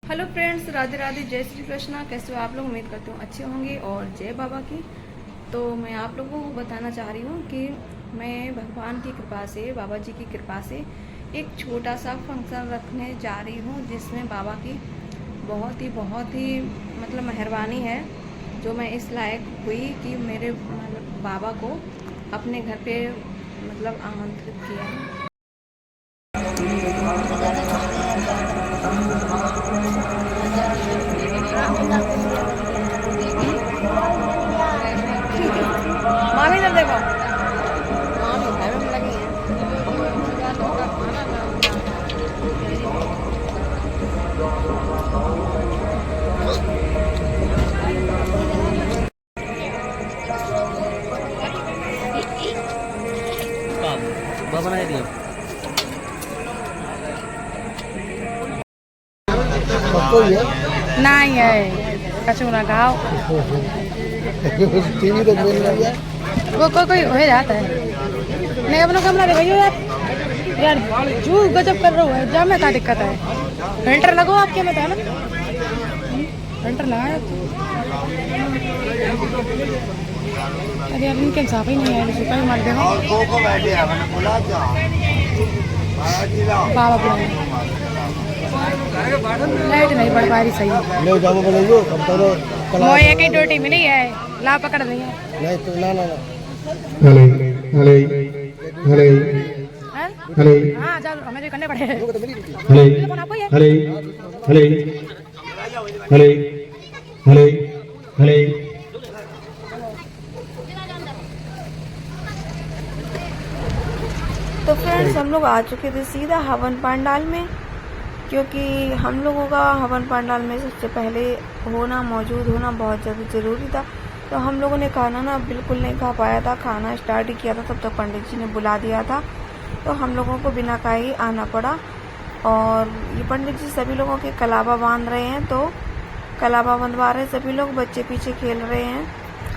Hello friends, Radhe Radhe, जय श्री कृष्णा। कैसे हो आप लोग? उम्मीद करती हूँ अच्छे होंगे और जय बाबा की। तो मैं आप लोगों को बताना चाह रही हूँ कि मैं भगवान की कृपा से, बाबा जी की कृपा से एक छोटा सा फंक्शन रखने जा रही हूँ, जिसमें बाबा की बहुत ही मतलब मेहरबानी है, जो मैं इस लायक हुई कि मेरे बाबा को अपने घर पे मतलब आमंत्रित किया है। मामी इधर देखो, मामी घर में लगी है। बना दिया नहीं है कचौरा गाँव टीवी देख रही वो कोई हो जाता है। नहीं अपना कमरा दिखाइए यार। यार जू गजब कर रहा है, जा में क्या दिक्कत है? फिल्टर लगो आपके में था ना, फिल्टर लगाया। अरे यार इनके साफ ही नहीं है, सुपर मार दे बाबा बुला लाइट नहीं पड़ पा रही सही। नहीं जाओ बोलो कब तक मोए एक ही डोटी मिली है, ला पकड़ दी है। नहीं तो ना हेलो हेलो हेलो हैं? हेलो हाँ चल हमें जो करने पड़े। हेलो फोन आपको ही है? Hello hello hello hello hello तो फ्रेंड्स हम लोग आ चुके थे सीधा हवन पंडाल में, क्योंकि हम लोगों का हवन पंडाल में सबसे पहले मौजूद होना बहुत ज़्यादा ज़रूरी था। तो हम लोगों ने खाना ना बिल्कुल नहीं खा पाया था, खाना स्टार्ट ही किया था तब तक पंडित जी ने बुला दिया था, तो हम लोगों को बिना खाए ही आना पड़ा। और ये पंडित जी सभी लोगों के कलावा बांध रहे हैं, तो कलावा बंधवा रहे सभी लोग, बच्चे पीछे खेल रहे हैं।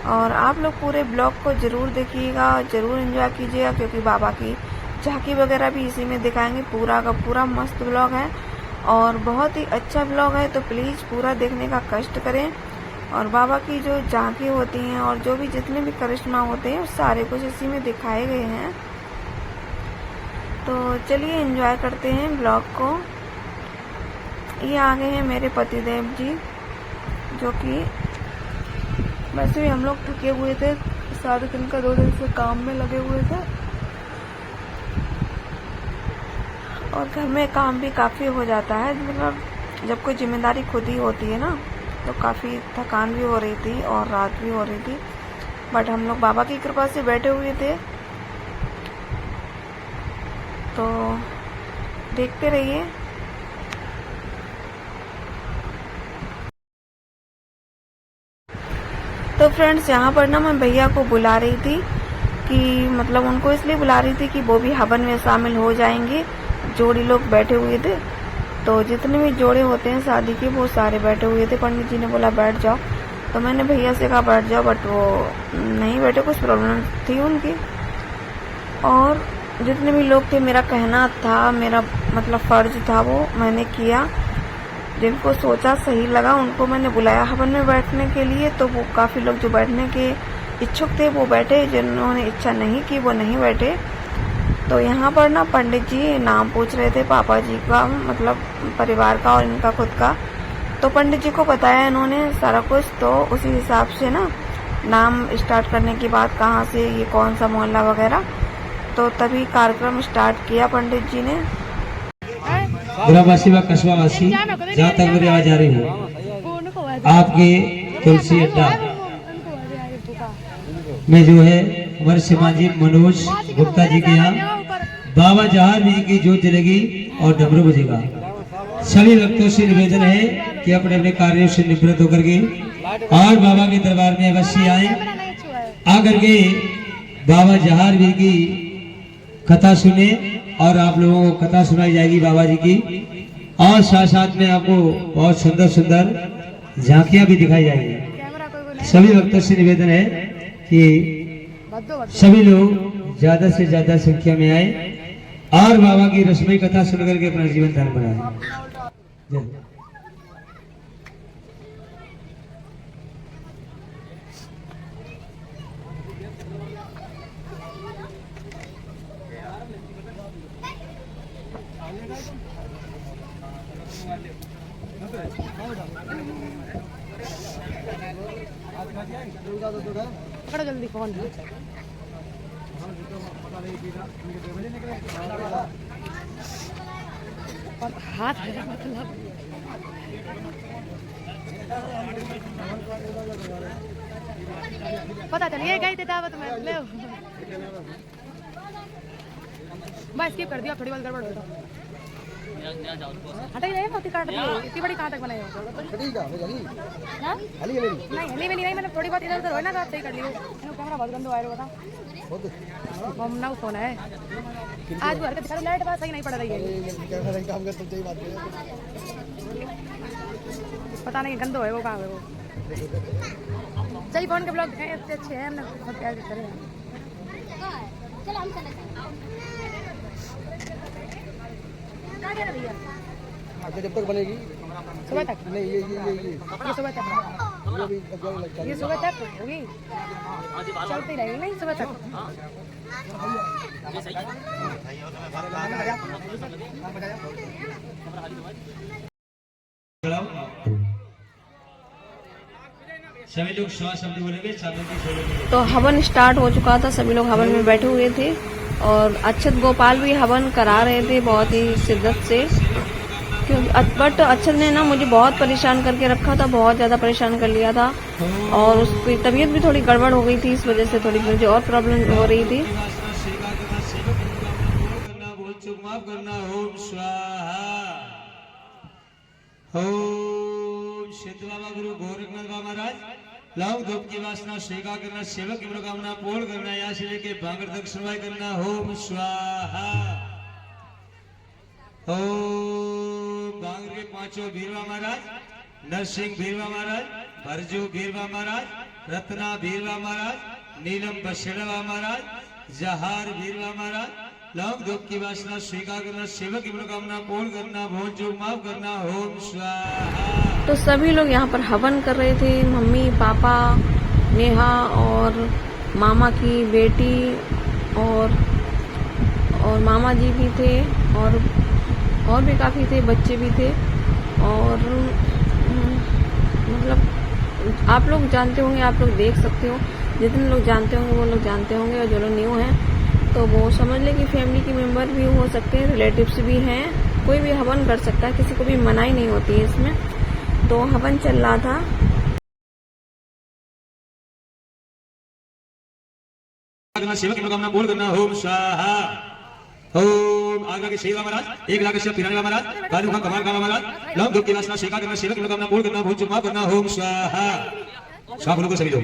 और आप लोग पूरे ब्लॉग को ज़रूर देखिएगा, ज़रूर एंजॉय कीजिएगा, क्योंकि बाबा की झांकी वगैरह भी इसी में दिखाएंगे। पूरा का पूरा मस्त ब्लॉग है और बहुत ही अच्छा ब्लॉग है, तो प्लीज़ पूरा देखने का कष्ट करें। और बाबा की जो झांकी होती हैं और जो भी जितने भी करिश्मा होते हैं सारे कुछ इसी में दिखाए गए हैं। तो चलिए एंजॉय करते हैं ब्लॉग को। ये आ गए हैं मेरे पतिदेव जी, जो कि वैसे भी हम लोग थके हुए थे, सारे दिन का 2 दिन से काम में लगे हुए थे और घर में काम भी काफ़ी हो जाता है। मतलब जब कोई जिम्मेदारी खुद ही होती है ना, तो काफ़ी थकान भी हो रही थी और रात भी हो रही थी, बट हम लोग बाबा की कृपा से बैठे हुए थे। तो देखते रहिए। तो फ्रेंड्स यहाँ पर ना मैं भैया को बुला रही थी कि मतलब उनको इसलिए बुला रही थी कि वो भी हवन में शामिल हो जाएंगे। जोड़ी लोग बैठे हुए थे, तो जितने भी जोड़े होते हैं शादी के वो सारे बैठे हुए थे। पंडित जी ने बोला बैठ जाओ, तो मैंने भैया से कहा बैठ जाओ, बट वो नहीं बैठे, कुछ प्रॉब्लम थी उनकी। और जितने भी लोग थे, मेरा कहना था, मेरा मतलब फर्ज था वो मैंने किया। जिनको सोचा सही लगा उनको मैंने बुलाया हवन में बैठने के लिए, तो वो काफ़ी लोग जो बैठने के इच्छुक थे वो बैठे, जिन्होंने इच्छा नहीं की वो नहीं बैठे। तो यहाँ पर ना पंडित जी नाम पूछ रहे थे पापा जी का, मतलब परिवार का और इनका खुद का। तो पंडित जी को बताया इन्होंने सारा कुछ, तो उसी हिसाब से ना नाम स्टार्ट करने के बाद कहाँ से ये कौन सा मोहल्ला वगैरह, तो तभी कार्यक्रम स्टार्ट किया पंडित जी ने। गुरावासी व कस्बावासी, जहाँ तक मेरी आवाज आ रही हो, आपके तुलसी अड्डा में जो है हमारे श्रीमान जी मनोज गुप्ता जी के यहाँ बाबा जहार जी की जोत जलेगी और डमरू बजेगा। सभी भक्तों से निवेदन है कि अपने अपने कार्यों से निवृत्त होकर के और बाबा के दरबार में अवश्य आए, आकर के बाबा जहार जी की कथा सुने और आप लोगों को कथा सुनाई जाएगी बाबा जी की, और साथ साथ में आपको बहुत सुंदर सुंदर झांकियां भी दिखाई जाएंगी। सभी भक्तों से निवेदन है कि सभी लोग ज्यादा से ज्यादा संख्या में आए और बाबा की रसमई कथा सुनकर के अपना जीवन धर्म बनाए। पकड़ो जल्दी फोन। और हाथ मतलब पता चलिए गई थी दावत में ले बस स्किप कर दिया थोड़ी बहुत गड़बड़ हो तो हटाई नहीं मोती काट दी इतनी बड़ी कहाँ तक बनाई हो ठीक है हली हाँ? हली है मेरी नहीं हली में नहीं मैंने थोड़ी बहुत इधर उधर हो ना तो सही कर ली कैमरा बहुत गंदा आया बता हम ना फोन है आज वो हरकत दिखा लाइट बात सही नहीं पड़ रही है कैमरा नहीं काम करता सही बात है पता नहीं गंदा है वो कहाँ है वो सही फोन के ब्लॉग दिखाए इतने अच्छे हैं हमने बहुत प्यार दिख रहे हैं चलो हम चले भैया अच्छा जब तक बनेगी सुबह तक नहीं ये सुबह तक ये भी अगर लगता ये सुबह तक होगी चलती रहेगी नहीं सुबह तक सभी लोग श्वास शब्द बोलेंगे चादर की छोड़ेंगे। तो हवन स्टार्ट हो चुका था, सभी लोग हवन में बैठे हुए थे और अक्षत गोपाल भी हवन करा रहे थे बहुत ही शिद्दत से, क्योंकि बट अक्षत ने ना मुझे बहुत परेशान करके रखा था, बहुत ज़्यादा परेशान कर लिया था और उसकी तबीयत भी थोड़ी गड़बड़ हो गई थी, इस वजह से थोड़ी मुझे और प्रॉब्लम हो रही थी। माफ करना ओम स्वाहा ओम सिद्ध बाबा गुरु गोरखनाथ बाबा महाराज लाभ धूप की वासना स्वीकार करना, सेवक की मनोकामना पूर्ण करना, यहाँ से लेके भांगर तक सुनवाई करना ओम स्वाहा ओम भांगर के पांचों भीरवा महाराज, नरसिंह भीरवा महाराज, भरजू भीरवा महाराज, रत्ना भीरवा महाराज, नीलम बसेड़वा महाराज, जहार भीरवा महाराज लाभ धूप की वासना स्वीकार करना, सेवक की मनोकामना पूर्ण करना, भोज जो माफ करना ओम स्वाहा। तो सभी लोग यहाँ पर हवन कर रहे थे, मम्मी पापा नेहा और मामा की बेटी और मामा जी भी थे और भी काफ़ी थे, बच्चे भी थे और मतलब आप लोग जानते होंगे, आप लोग देख सकते हो, जितने लोग जानते होंगे वो लोग जानते होंगे और जो लोग न्यू हैं तो वो समझ ले कि फैमिली के मेंबर भी हो सकते हैं, रिलेटिव्स भी हैं, कोई भी हवन कर सकता है, किसी को भी मनाही नहीं होती है इसमें। तो हवन चल रहा था। सेवक की मनोकामना पूर्ण करना ओम स्वाहा ओम आगरा के शेरवा महाराज, एक लाख से पिरानवे महाराज, बालू खान कमाल का महाराज लाभ धूप की वासना स्वीकार करना, सेवक की मनोकामना पूर्ण करना, भोज जो माफ करना ओम स्वाहा। स्वाहा बोलो सभी लोग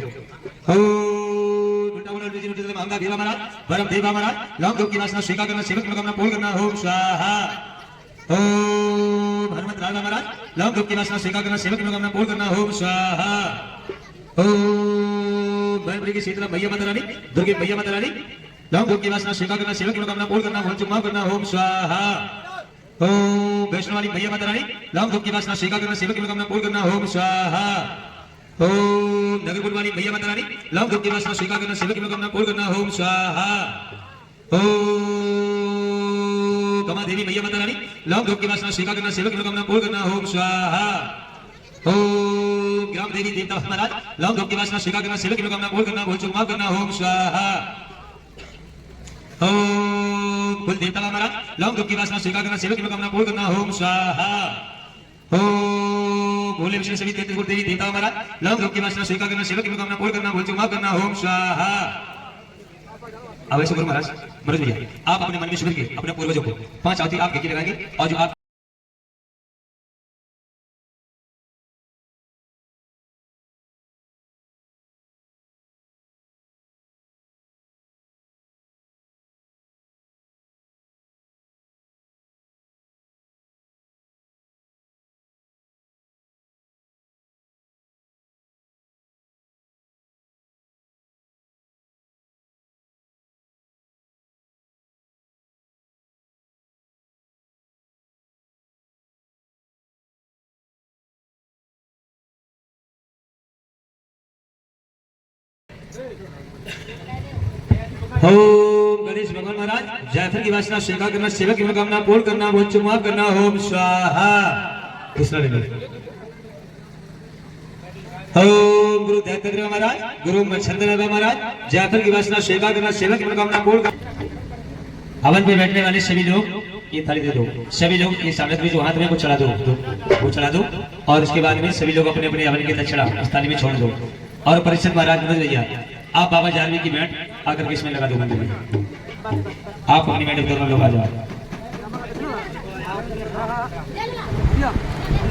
महंगा भीरवा महाराज, बरम देवा महाराज लाभ धूप की वासना स्वीकार करना, सेवक की मनोकामना पूर्ण करना ओम स्वाहा ओम हनुमत राजा महाराज लाभ धूप की वासना स्वीकार करना, सेवक की मनोकामना पूर्ण करना ओम स्वाहा ओम भैरवी की शीतला मैया माता रानी, दुर्गे मैया माता रानी लाभ धूप की वासना स्वीकार करना, सेवक की मनोकामना पूर्ण करना, भोज जो माफ करना ओम स्वाहा ओम वैष्णो वाली मैया माता रानी लाभ धूप की वासना स्वीकार करना, सेवक की मनोकामना पूर्ण करना ओम स्वाहा ओम नगरपुर वाली मैया माता रानी लाभ धूप की वासना स्वीकार करना, सेवक की मनोकामना पूर्ण करना ओम स्वाहा ओम कमा देवी मैया माता रानी लाभ धूप की वासना स्वीकार करना, सेवक की मनोकामना पूर्ण करना ओम स्वाहा ओम ग्राम देवी देवता महाराज लाभ धूप की वासना स्वीकार करना, सेवक की मनोकामना पूर्ण करना, भोज माफ करना ओम स्वाहा ओम कुल देवता महाराज लाभ धूप की वासना स्वीकार करना, सेवक की मनोकामना पूर्ण करना ओम स्वाहा ओम भोले विष्णु सभी देवी देवता महाराज लाभ धूप की वासना स्वीकार करना, सेवक की मनोकामना पूर्ण करना, भोज माफ करना ओम स्वाहा। अब ऐसे गुरु महाराज मनोज भैया आप अपने मन में शुक्र कीजिए अपने पूर्वजों को 5 आहुति आप लेके लगाएंगे और जो आप ओम गणेश भगवान महाराज जायफल की वासना स्वीकार करना, सेवक की मनोकामना पूर्ण करना, भोज माफ करना ओम स्वाहा दूसरा ले लो। ओम गुरु दत्तात्रेय महाराज, गुरु मच्छंद्र महाराज, जाकर की वासना सेवा करना, सेवा की मनोकामना पूर्ण कर। हवन पे बैठने वाले सभी लोग ये थाली दे दो, सभी लोग ये सामने में जो हाथ में वो चढ़ा दो, वो चढ़ा दो, और उसके बाद में सभी लोग अपने अपने हवन की दक्षिणा इस थाली में छोड़ दो। और परिषद महाराज मनोज भैया, आप बाबा जारवी की मैट आकर के इसमें लगा दो मंदिर में। आप अपनी मैट दोनों लोग आ जाओ।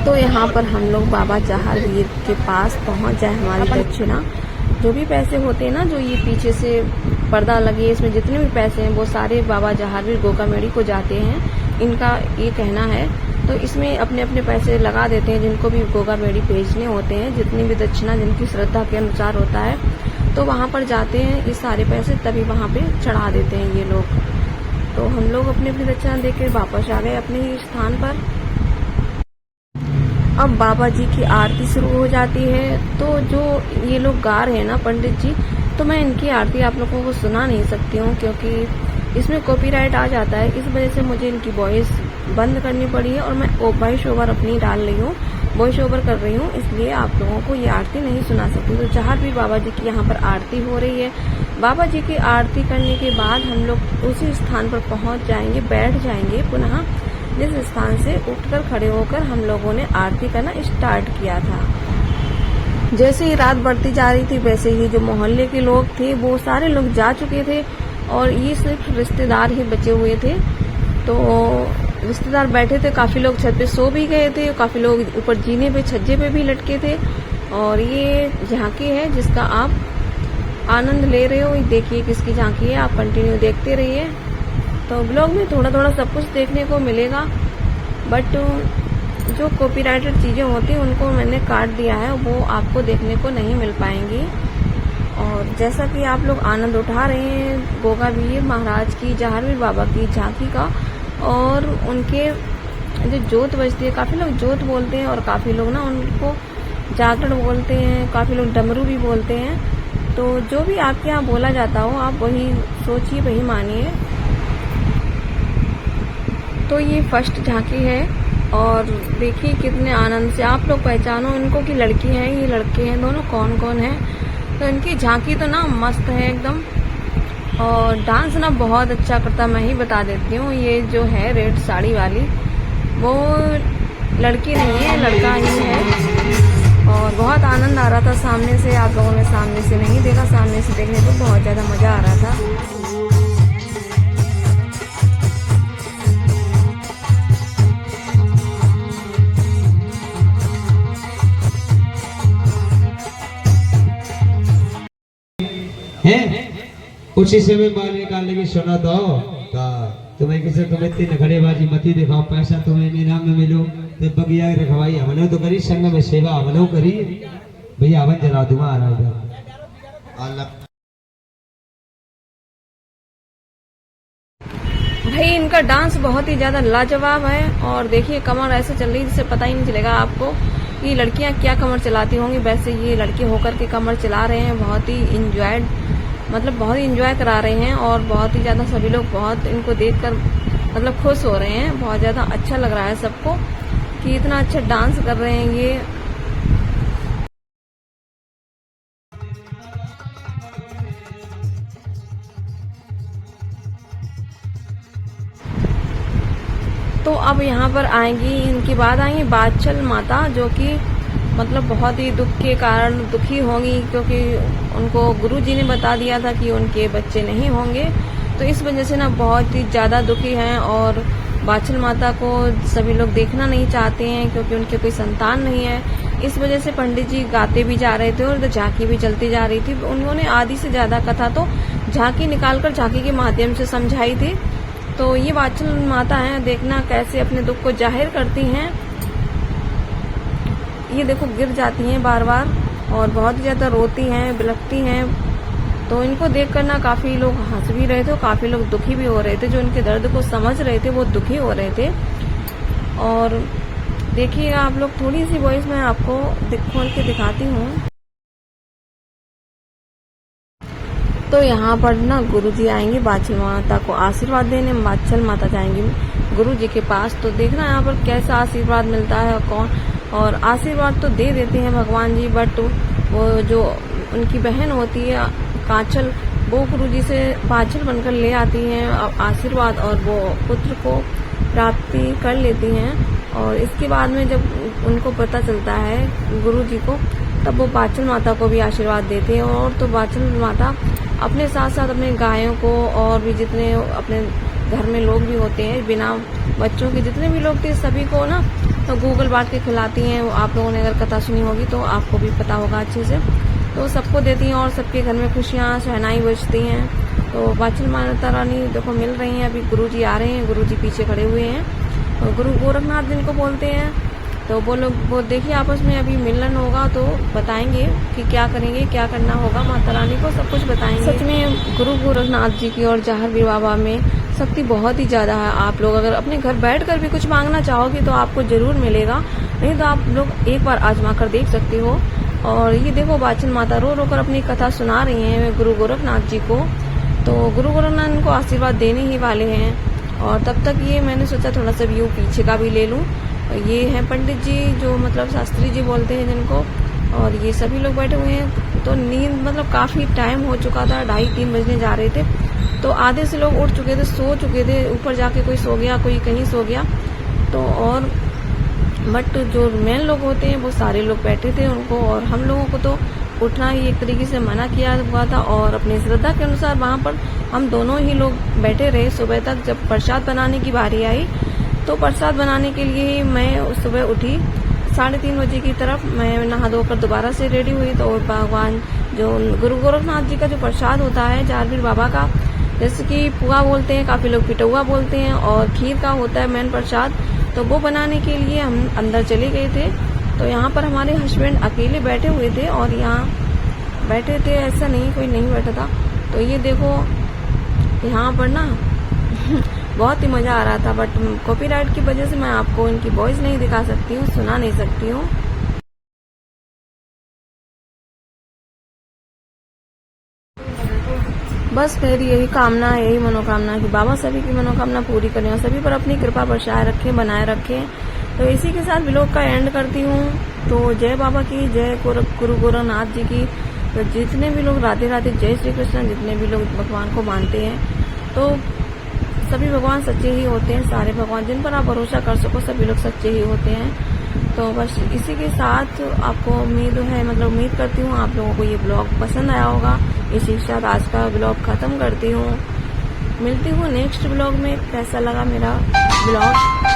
तो यहाँ पर हम लोग बाबा जहांगीर के पास पहुँच जाए। हमारी दक्षिणा जो भी पैसे होते हैं ना, जो ये पीछे से पर्दा लगे, इसमें जितने भी पैसे हैं वो सारे बाबा जहांगीर गोगामेड़ी को जाते हैं, इनका ये कहना है। तो इसमें अपने अपने पैसे लगा देते हैं जिनको भी गोगामेड़ी भेजने होते हैं, जितनी भी दक्षिणा जिनकी श्रद्धा के अनुसार होता है, तो वहाँ पर जाते हैं ये सारे पैसे, तभी वहाँ पे चढ़ा देते हैं ये लोग। तो हम लोग अपनी अपनी दक्षिणा देकर वापस आ गए अपने ही स्थान पर। अब बाबा जी की आरती शुरू हो जाती है। तो जो ये लोग गा रहे हैं ना पंडित जी, तो मैं इनकी आरती आप लोगों को सुना नहीं सकती हूँ क्योंकि इसमें कॉपीराइट आ जाता है। इस वजह से मुझे इनकी वॉइस बंद करनी पड़ी है और मैं वॉइस ओवर अपनी डाल रही हूँ, वॉइस ओवर कर रही हूँ, इसलिए आप लोगों को ये आरती नहीं सुना सकती। तो जहाँ भी बाबा जी की यहाँ पर आरती हो रही है, बाबा जी की आरती करने के बाद हम लोग उसी स्थान पर पहुँच जाएंगे, बैठ जाएंगे पुनः जिस स्थान से उठकर खड़े होकर हम लोगों ने आरती करना स्टार्ट किया था। जैसे ही रात बढ़ती जा रही थी वैसे ही जो मोहल्ले के लोग थे वो सारे लोग जा चुके थे और ये सिर्फ रिश्तेदार ही बचे हुए थे। तो रिश्तेदार बैठे थे, काफी लोग छत पे सो भी गए थे, काफी लोग ऊपर जीने पे छज्जे पे भी लटके थे। और ये झांकी है जिसका आप आनंद ले रहे हो, देखिए किसकी झांकी है, आप कंटिन्यू देखते रहिए। तो ब्लॉग में थोड़ा थोड़ा सब कुछ देखने को मिलेगा, बट जो कॉपीराइटेड चीज़ें होती हैं उनको मैंने काट दिया है, वो आपको देखने को नहीं मिल पाएंगी। और जैसा कि आप लोग आनंद उठा रहे हैं गोगावीर महाराज की, जहांगीर बाबा की झांकी का, और उनके जो जोत बजती है, काफ़ी लोग जोत बोलते हैं और काफ़ी लोग ना उनको जागरण बोलते हैं, काफ़ी लोग डमरू भी बोलते हैं। तो जो भी आपके यहाँ बोला जाता हो आप वही सोचिए, वही मानिए। तो ये फर्स्ट झांकी है और देखिए कितने आनंद से आप लोग पहचानो इनको कि लड़की है ये लड़के हैं, दोनों कौन कौन है। तो इनकी झांकी तो ना मस्त है एकदम, और डांस ना बहुत अच्छा करता। मैं ही बता देती हूँ, ये जो है रेड साड़ी वाली वो लड़की नहीं है, लड़का ही है। और बहुत आनंद आ रहा था सामने से, आप लोगों ने सामने से नहीं देखा, सामने से देखने को बहुत ज़्यादा मज़ा आ रहा था। उसी समय माल निकालने की सुना तो तुम्हें किसी तुम्हें इतनी घड़ेबाजी मती दिखाओ, पैसा तुम्हें इनाम में मिलो, तो बगिया रखवाई हमने तो करी, संग में सेवा हमने करी, भैया हवन जला दूंगा आ रहा है। भाई इनका डांस बहुत ही ज्यादा लाजवाब है। और देखिए कमर ऐसे चल रही है जिससे पता ही नहीं चलेगा आपको कि लड़कियां क्या कमर चलाती होंगी, वैसे ये लड़के होकर के कमर चला रहे हैं। बहुत ही इंजॉयड, मतलब बहुत ही इंजॉय करा रहे हैं और बहुत ही ज्यादा सभी लोग बहुत इनको देखकर मतलब खुश हो रहे हैं। बहुत ज्यादा अच्छा लग रहा है सबको कि इतना अच्छा डांस कर रहे हैं ये। तो अब यहाँ पर आएंगी, इनके बाद आएंगी बादचल माता, जो कि मतलब बहुत ही दुख के कारण दुखी होंगी क्योंकि उनको गुरुजी ने बता दिया था कि उनके बच्चे नहीं होंगे। तो इस वजह से ना बहुत ही ज़्यादा दुखी हैं और बादचल माता को सभी लोग देखना नहीं चाहते हैं क्योंकि उनके कोई संतान नहीं है। इस वजह से पंडित जी गाते भी जा रहे थे और झांकी भी चलती जा रही थी। उन्होंने आधी से ज़्यादा कथा तो झांकी निकालकर झांकी के माध्यम से समझाई थी। तो ये बादचल माता हैं, देखना कैसे अपने दुख को जाहिर करती हैं। ये देखो गिर जाती हैं बार बार और बहुत ज़्यादा रोती हैं, बिलखती हैं। तो इनको देखकर ना काफ़ी लोग हंस भी रहे थे और काफ़ी लोग दुखी भी हो रहे थे। जो इनके दर्द को समझ रहे थे वो दुखी हो रहे थे। और देखिएगा आप लोग, थोड़ी सी वॉइस मैं आपको खोल के दिखाती हूँ। तो यहाँ पर ना गुरुजी आएंगे बादचल माता को आशीर्वाद देने, बादचल माता जाएंगी गुरु जी के पास। तो देखना यहाँ पर कैसा आशीर्वाद मिलता है और आशीर्वाद तो दे देते हैं भगवान जी, बट वो जो उनकी बहन होती है कांचल, वो गुरु जी से पांचल बनकर ले आती हैं आशीर्वाद, और वो पुत्र को प्राप्ति कर लेती हैं। और इसके बाद में जब उनको पता चलता है गुरु जी को, तब वो पांचल माता को भी आशीर्वाद देते हैं। और तो पांचल माता अपने साथ साथ अपने गायों को और भी जितने अपने घर में लोग भी होते हैं, बिना बच्चों के जितने भी लोग थे सभी को ना तो गूगल बांट के खिलाती हैं। आप लोगों ने अगर कथा सुनी होगी तो आपको भी पता होगा अच्छे से। तो सबको देती हैं और सबके घर में खुशियाँ शहनाई बजती हैं। तो पांचल माता रानी देखो मिल रही हैं। अभी गुरु जी आ रहे हैं, गुरु जी पीछे खड़े हुए हैं। तो गुरु गोरखनाथ जिनको बोलते हैं, तो वो लोग वो देखिए आपस में अभी मिलन होगा तो बताएंगे कि क्या करेंगे, क्या करना होगा। माता रानी को सब कुछ बताएंगे। सच में गुरु गोरखनाथ जी की और जहांगीर बाबा में शक्ति बहुत ही ज्यादा है। आप लोग अगर अपने घर बैठकर भी कुछ मांगना चाहोगे तो आपको जरूर मिलेगा, नहीं तो आप लोग एक बार आजमा कर देख सकते हो। और ये देखो पांचल माता रो रो कर अपनी कथा सुना रही हैं गुरु गोरखनाथ जी को। तो गुरु गोरखनाथ इनको आशीर्वाद देने ही वाले हैं। और तब तक ये मैंने सोचा थोड़ा सा व्यू पीछे का भी ले लूं। ये हैं पंडित जी, जो मतलब शास्त्री जी बोलते हैं जिनको, और ये सभी लोग बैठे हुए हैं। तो नींद मतलब काफी टाइम हो चुका था, 2:30-3 बजने जा रहे थे। तो आधे से लोग उठ चुके थे, सो चुके थे। ऊपर जाके कोई सो गया, कोई कहीं सो गया। तो और बट जो मेन लोग होते हैं वो सारे लोग बैठे थे उनको, और हम लोगों को तो उठना ही एक तरीके से मना किया हुआ था। और अपनी श्रद्धा के अनुसार वहां पर हम दोनों ही लोग बैठे रहे सुबह तक। जब प्रसाद बनाने की बारी आई तो प्रसाद बनाने के लिए ही मैं सुबह उठी 3:30 बजे की तरफ। मैं नहा धोकर दोबारा से रेडी हुई। तो भगवान जो गुरु गोरखनाथ जी का जो प्रसाद होता है जहांगीर बाबा का, जैसे कि पुआ बोलते हैं, काफी लोग पिटौआ बोलते हैं, और खीर का होता है मेन प्रसाद। तो वो बनाने के लिए हम अंदर चले गए थे। तो यहाँ पर हमारे हस्बैंड अकेले बैठे हुए थे, और यहाँ बैठे थे ऐसा नहीं कोई नहीं बैठा था। तो ये देखो यहाँ पर ना बहुत ही मजा आ रहा था, बट कॉपीराइट की वजह से मैं आपको इनकी वॉइस नहीं दिखा सकती हूँ, सुना नहीं सकती हूँ। बस मेरी यही कामना है, यही मनोकामना है कि बाबा सभी की मनोकामना पूरी करें और सभी पर अपनी कृपा बरसाए रखें, बनाए रखें। तो इसी के साथ व्लॉग का एंड करती हूँ। तो जय बाबा की, जय गुरु गोरखनाथ जी की। तो जितने भी लोग राधे राधे, जय श्री कृष्ण, जितने भी लोग भगवान को मानते हैं, तो सभी भगवान सच्चे ही होते हैं। सारे भगवान जिन पर आप भरोसा कर सको सभी लोग सच्चे ही होते हैं। तो बस इसी के साथ आपको उम्मीद है, मतलब उम्मीद करती हूँ आप लोगों को ये ब्लॉग पसंद आया होगा। इसी के साथ आज का ब्लॉग खत्म करती हूँ। मिलती हूँ नेक्स्ट ब्लॉग में। कैसा लगा मेरा ब्लॉग